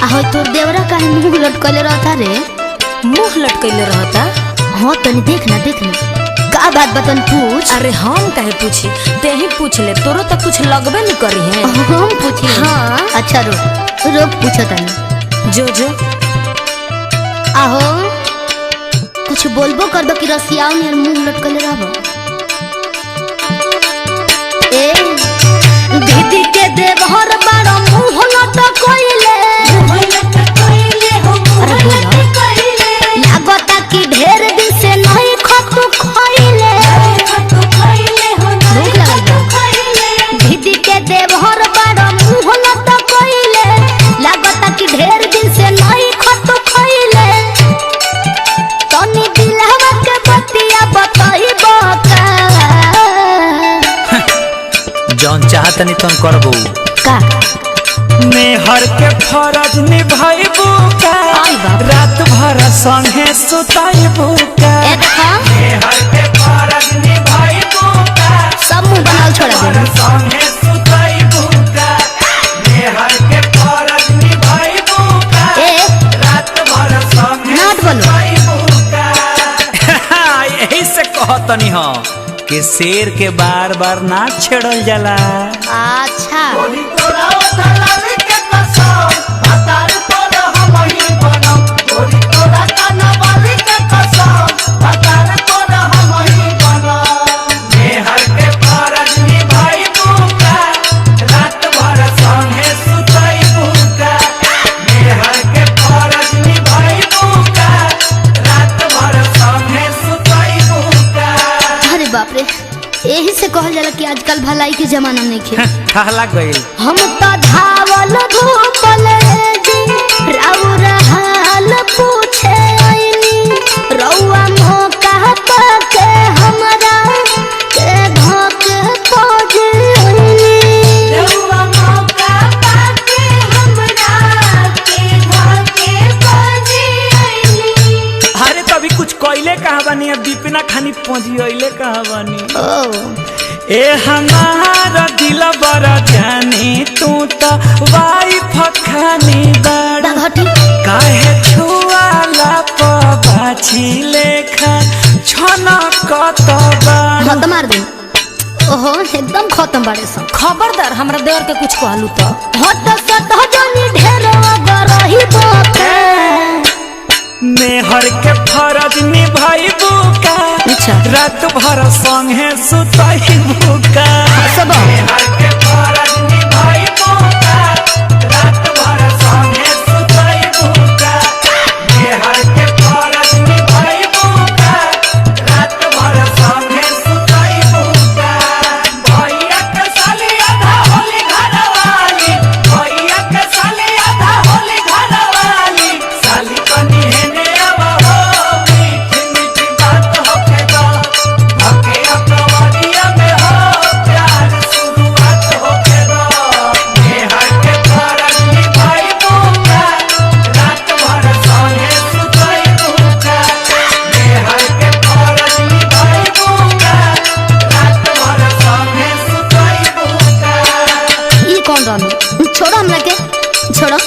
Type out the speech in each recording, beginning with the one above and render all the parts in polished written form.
आहो तोर देवरा काहे मुंह लटकले रहता रे? मुंह लटकले रहता? हाँ तनी देखना का बात बतन पूछ। अरे हम काहे पूछी, ते ही पूछ ले, तोरो तक कुछ लगबे नहीं करी है। हम पूछी? हाँ अच्छा रोक पूछो तनी। जो आहो कुछ बोलबो कर दो कि रसियाओ ने मुंह लटकले रहबो। ए दीदी के देवहर बारो मुंह लटकइले। अरे बोला लागता कि ढेर दिन से नहीं खतु खइले। भूख लगल बा। दीदी के देवहर बारो मुंह लटकइले। लागता कि ढेर दिन से नहीं खतु खइले। तनी दिलवा के बतिया बताइबो का। जौन चाहतनी तुम करबो का मेहर के फरज निभाइबू का, रात भर संगे सुताइबू का। मेहर के फरज निभाइबू का, सब मुंह बनाल छोड़ा दे। संगे सुताइबू का। मेहर के फरज निभाइबू का, रात भर संगे सुताइबू का। यही से कहतनी हो कि शेर के बार बार ना छेड़ल जाला। अच्छा यही से कहल जाला कि आजकल भलाई के जमाना नहीं खे। कहला गइल हम तो धावल धूपल जी राउर हाल पूछे आईनी। रउआ मौका के हमरा के धक खोज आईनी। रउआ मौका के हमरा के धक खोज आईनी। अरे तभी कुछ कोयले कहा बानी, अब दीपिना खानी पहुंची ओइले कहा बानी। ए हमारा दिल बड़ा जानी, तू तो वाइफ खानी बड़ा। काहे छुआला पाछी लेखा छना कत बड़ा। खत्म मार दे। ओहो एकदम खत्म बाड़े सन। खबरदार हमरा देवर के कुछ कहलू तो हट सट जानी ढेर गरही बात। मेहर के फरज निभाइबू का, रात भर संगे सुताइबू का। मेहर के फरज निभाइबू का, रात भर संगे सुताइबू का। मेहर के फरज निभाइबू का, रात भर संगे सुताइबू का। भैया के साली आधा होली घरवाली, भैया के साली आधा होली घरवाली। साली कनी हेने आवा हो, मीठी मीठी बात होके दो। होके अपनवरिया में हो, प्यार शुरुआत होके दो। मेहर के फरज निभाइबू का, रात भर संगे सुताइबू का। मेहर के फरज निभाइबू का, रात भर संगे सुताइबू का। ई कौन रहनु? छोड़ो हमरा के, छोड़ो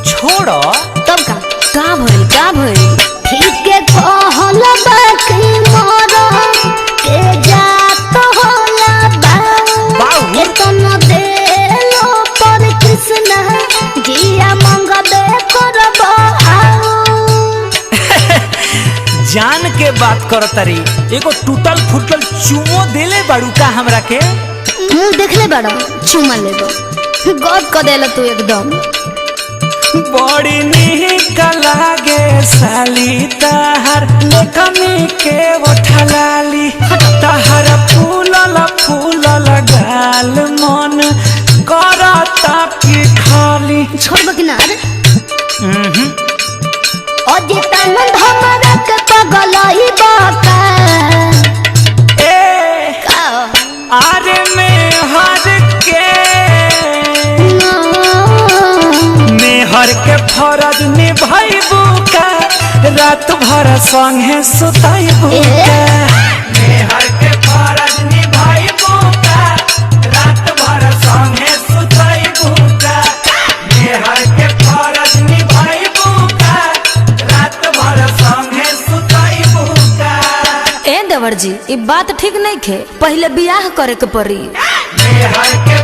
छोड़ो तब का भइल ठीक के कहल बाकी मोरा के जात होला बाऊ। एतना देलो पर कृष्ण जिया मंगबे करबो आओ। जान के बात करो तरी, एगो टूटल फुटल चुमो देले बाड़ू का हमरा के? मुंह देखले बड़ा चुमा लेबो गद क देला तू एकदम। बड़ी निक लागे साली तहर कमी के उठलाली। तहर फूलल फूलल गाल मन करता कि खाली। छोड़बो कि ना रे? अजितानंद हमरा के पगलई बाका। ए का अरे मेहर के फरज निभाइबू का, रात भर संगे सुताइबू का। मेहर के फरज निभाइबू का, रात भर संगे सुताइबू का। मेहर के फरज देवर जी, ये बात ठीक नहीं खे, पहले बियाह करे के पड़ी। मेहर के